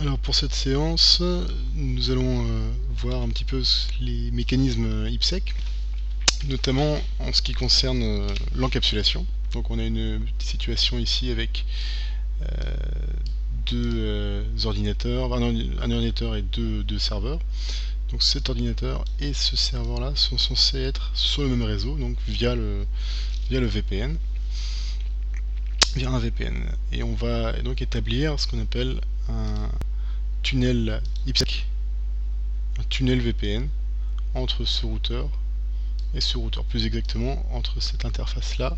Alors pour cette séance, nous allons voir un petit peu les mécanismes IPsec, notamment en ce qui concerne l'encapsulation. Donc on a une petite situation ici avec deux ordinateurs, un ordinateur et deux serveurs. Donc cet ordinateur et ce serveur là sont censés être sur le même réseau, donc via le VPN, via un VPN. Et on va donc établir ce qu'on appelle un tunnel IPsec, un tunnel VPN entre ce routeur et ce routeur, plus exactement entre cette interface là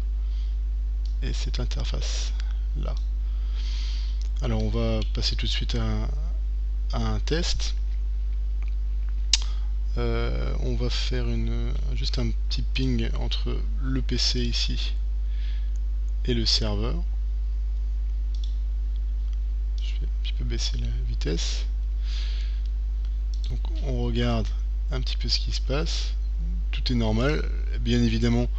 et cette interface là. Alors on va passer tout de suite à un test. On va faire juste un petit ping entre le PC ici et le serveur. Je vais un petit peu baisser la vitesse. Donc on regarde un petit peu ce qui se passe. Tout est normal. Bien évidemment,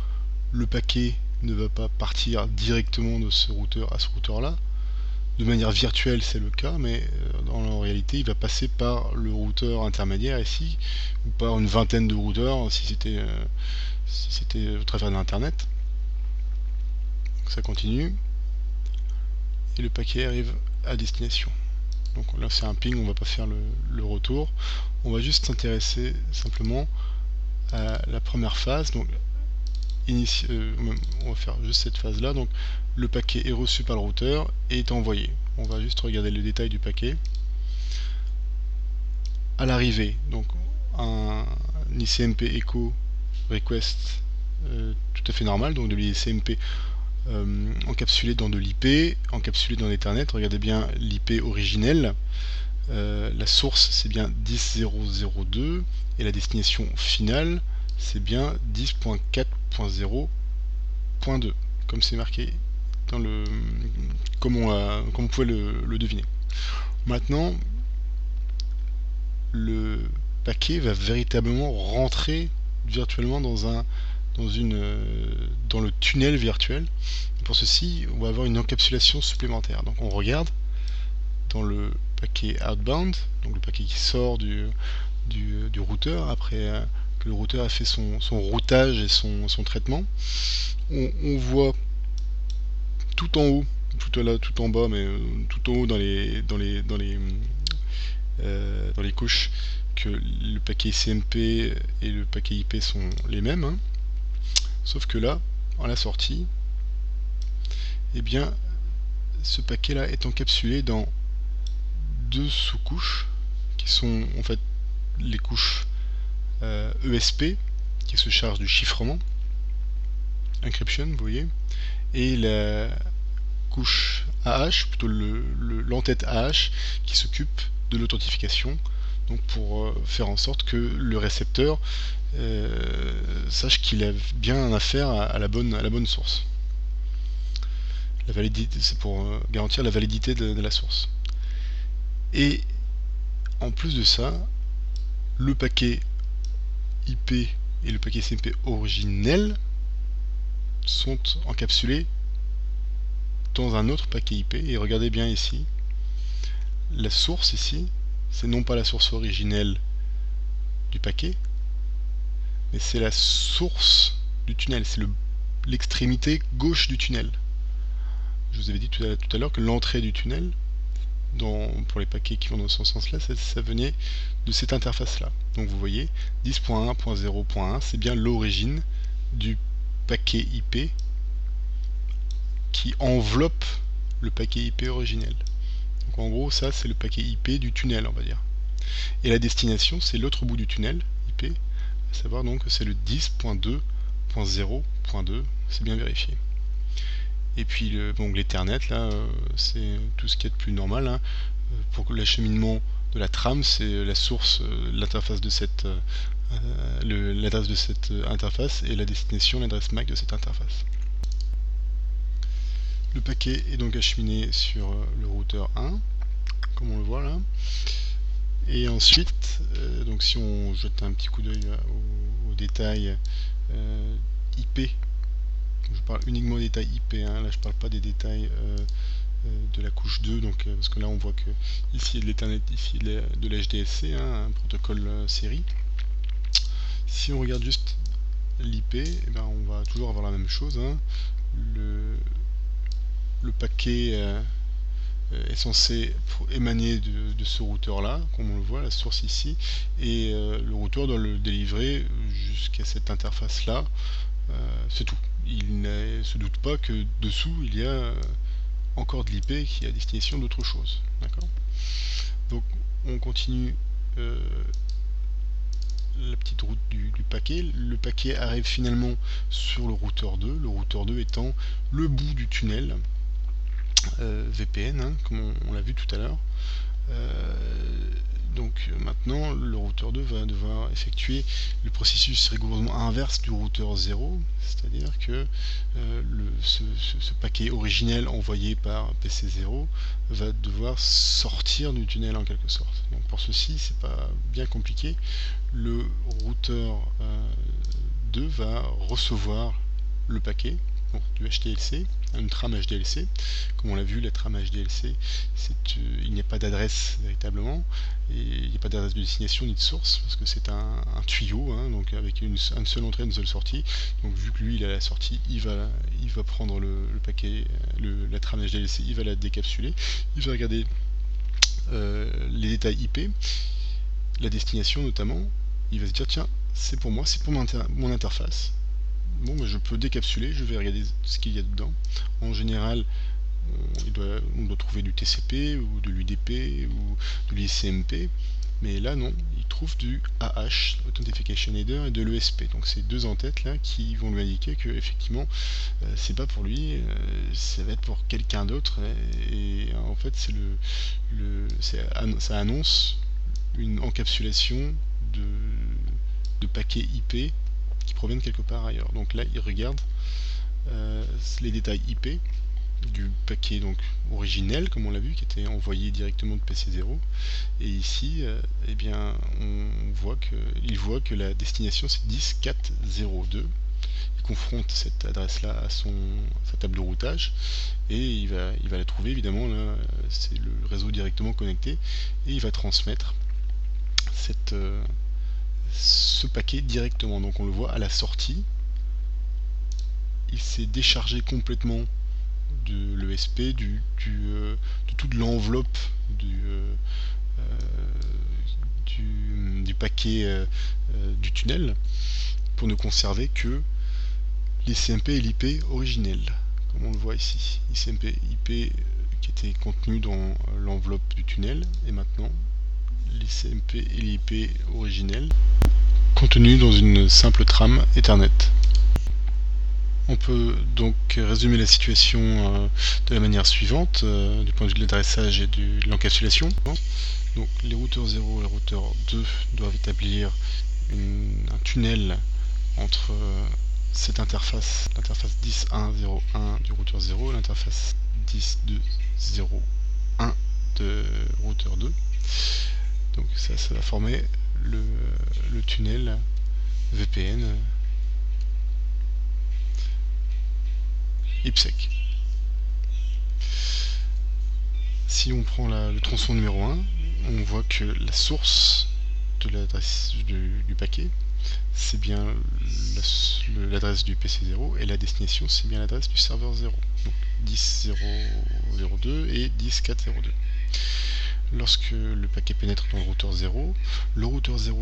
le paquet ne va pas partir directement de ce routeur à ce routeur là. De manière virtuelle c'est le cas, mais en réalité il va passer par le routeur intermédiaire ici, ou par une vingtaine de routeurs si c'était au travers de l'internet. Ça continue et le paquet arrive à destination. Donc là c'est un ping, on va pas faire le retour, on va juste s'intéresser simplement à la première phase. Donc on va faire juste cette phase là. Donc le paquet est reçu par le routeur et est envoyé. On va juste regarder le détail du paquet. À l'arrivée, donc un ICMP echo request tout à fait normal, donc de l'ICMP encapsulé dans de l'IP, encapsulé dans l'Ethernet. Regardez bien l'IP originelle. La source c'est bien 10.0.0.2 et la destination finale c'est bien 10.4.0.2 comme c'est marqué dans le comme vous pouvez le deviner. Maintenant le paquet va véritablement rentrer virtuellement dans le tunnel virtuel. Pour ceci on va avoir une encapsulation supplémentaire. Donc on regarde dans le paquet outbound, donc le paquet qui sort du routeur après que le routeur a fait son routage et son traitement. On voit tout en haut, tout en bas, mais tout en haut dans les couches, que le paquet CMP et le paquet IP sont les mêmes, hein. Sauf que là, à la sortie, eh bien, ce paquet là est encapsulé dans deux sous-couches qui sont en fait les couches ESP qui se chargent du chiffrement, encryption, vous voyez, et la couche AH, plutôt l'entête AH qui s'occupe de l'authentification, donc pour faire en sorte que le récepteur sache qu'il a bien affaire à la bonne source. C'est pour garantir la validité de la source. Et en plus de ça, le paquet IP et le paquet CMP originel sont encapsulés dans un autre paquet IP. Et regardez bien ici, la source ici, c'est non pas la source originelle du paquet, mais c'est la source du tunnel, c'est l'extrémité gauche du tunnel. Je vous avais dit tout à l'heure que l'entrée du tunnel, pour les paquets qui vont dans ce sens-là, ça venait de cette interface-là. Donc vous voyez, 10.1.0.1, c'est bien l'origine du paquet IP qui enveloppe le paquet IP originel. Donc en gros, ça c'est le paquet IP du tunnel, on va dire. Et la destination, c'est l'autre bout du tunnel IP, à savoir donc que c'est le 10.2.0.2, c'est bien vérifié. Et puis l'Ethernet, là, c'est tout ce qui est de plus normal, hein. Pour l'acheminement de la trame, c'est la source, l'interface de cette l'adresse de cette interface, et la destination, l'adresse MAC de cette interface. Le paquet est donc acheminé sur le routeur 1, comme on le voit là. Et ensuite, donc si on jette un petit coup d'œil aux détails IP, je parle uniquement des détails IP, hein, là je parle pas des détails de la couche 2, donc, parce que là on voit que ici il y a de l'Ethernet, ici de l'HDSC, un protocole série. Si on regarde juste l'IP, eh ben, on va toujours avoir la même chose, hein. Le paquet est censé émaner de ce routeur là, comme on le voit, la source ici, et le routeur doit le délivrer jusqu'à cette interface là. C'est tout. Il ne se doute pas que dessous il y a encore de l'IP qui est à destination d'autre chose. D'accord. Donc on continue la petite route du paquet. Le paquet arrive finalement sur le routeur 2, le routeur 2 étant le bout du tunnel VPN, hein, comme on l'a vu tout à l'heure. Donc maintenant le routeur 2 va devoir effectuer le processus rigoureusement inverse du routeur 0, c'est-à-dire que ce paquet originel envoyé par PC0 va devoir sortir du tunnel en quelque sorte. Donc pour ceci, c'est pas bien compliqué. Le routeur 2 va recevoir le paquet, donc du HDLC, une trame HDLC. Comme on l'a vu, la trame HDLC, il n'y a pas d'adresse véritablement, et il n'y a pas d'adresse de destination ni de source, parce que c'est un tuyau, hein, donc avec une seule entrée, une seule sortie. Donc vu que lui il a la sortie, il va prendre le paquet, la trame HDLC, il va la décapsuler, il va regarder les détails IP, la destination notamment, il va se dire tiens, c'est pour moi, c'est pour mon interface. Bon, bah, je peux décapsuler, je vais regarder ce qu'il y a dedans. En général, on doit trouver du TCP ou de l'UDP ou de l'ICMP, mais là non, il trouve du AH, Authentication Header, et de l'ESP. Donc ces deux en-têtes là qui vont lui indiquer que effectivement c'est pas pour lui, ça va être pour quelqu'un d'autre, et en fait ça annonce une encapsulation de paquets IP qui proviennent quelque part ailleurs. Donc là il regarde les détails IP du paquet donc originel, comme on l'a vu, qui était envoyé directement de PC0, et ici eh bien il voit que la destination c'est 10.4.0.2. Il confronte cette adresse là à sa table de routage, et il va la trouver évidemment. Là c'est le réseau directement connecté, et il va transmettre ce paquet directement. Donc on le voit à la sortie, il s'est déchargé complètement de l'ESP, de toute l'enveloppe du paquet du tunnel, pour ne conserver que l'ICMP et l'IP originel, comme on le voit ici. ICMP IP qui était contenu dans l'enveloppe du tunnel, et maintenant l'ICMP et l'IP originel contenu dans une simple trame Ethernet. On peut donc résumer la situation de la manière suivante, du point de vue de l'adressage et de l'encapsulation. Donc les routeurs 0 et les routeurs 2 doivent établir un tunnel entre cette interface, l'interface 10.1.0.1 du routeur 0 et l'interface 10.2.0.1 de routeur 2. Donc ça va former le tunnel VPN IPsec. Si on prend le tronçon numéro 1, on voit que la source de l'adresse du paquet, c'est bien l'adresse du PC0, et la destination, c'est bien l'adresse du serveur 0. Donc 10.0.0.2 et 10.4.0.2. Lorsque le paquet pénètre dans le routeur 0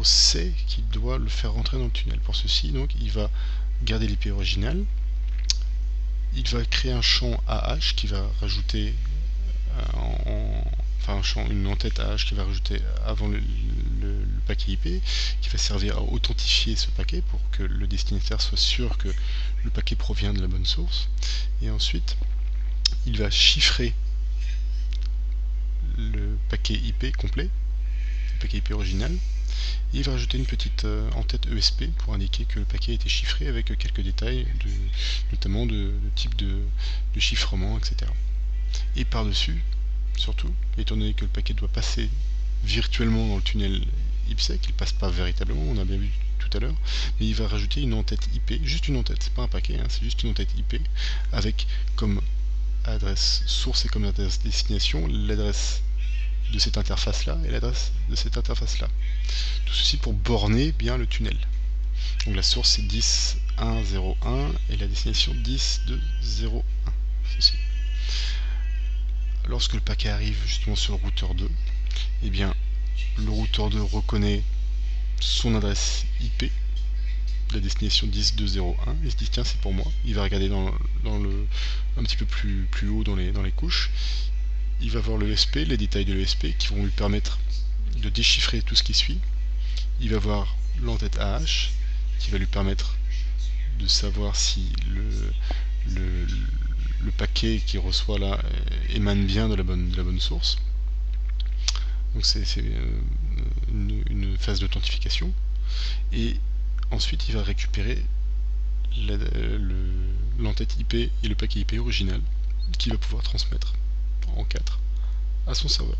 sait qu'il doit le faire rentrer dans le tunnel. Pour ceci, donc, il va garder l'IP original, il va créer un champ AH qui va rajouter une en-tête AH qui va rajouter avant le paquet IP, qui va servir à authentifier ce paquet pour que le destinataire soit sûr que le paquet provient de la bonne source. Et ensuite, il va chiffrer le paquet IP complet, le paquet IP original, et il va rajouter une petite en-tête ESP pour indiquer que le paquet a été chiffré avec quelques détails, notamment de type de chiffrement, etc. Et par-dessus, surtout, étant donné que le paquet doit passer virtuellement dans le tunnel IPsec, il ne passe pas véritablement, on a bien vu tout à l'heure, mais il va rajouter une en-tête IP, juste une en-tête, c'est pas un paquet, hein, c'est juste une en-tête IP, avec comme adresse source et comme adresse destination l'adresse de cette interface là et l'adresse de cette interface là. Tout ceci pour borner bien le tunnel. Donc la source c'est 10.1.0.1 et la destination 10.2.0.1. Ceci. Lorsque le paquet arrive justement sur le routeur 2, eh bien le routeur 2 reconnaît son adresse IP, la destination 10.2.0.1, et se dit tiens c'est pour moi. Il va regarder un petit peu plus haut dans les couches. Il va voir l'ESP, les détails de l'ESP qui vont lui permettre de déchiffrer tout ce qui suit. Il va voir l'entête AH qui va lui permettre de savoir si le paquet qu'il reçoit là émane bien de la bonne source. Donc c'est une phase d'authentification. Et ensuite il va récupérer l'entête IP et le paquet IP original qu'il va pouvoir transmettre en 4 à son serveur.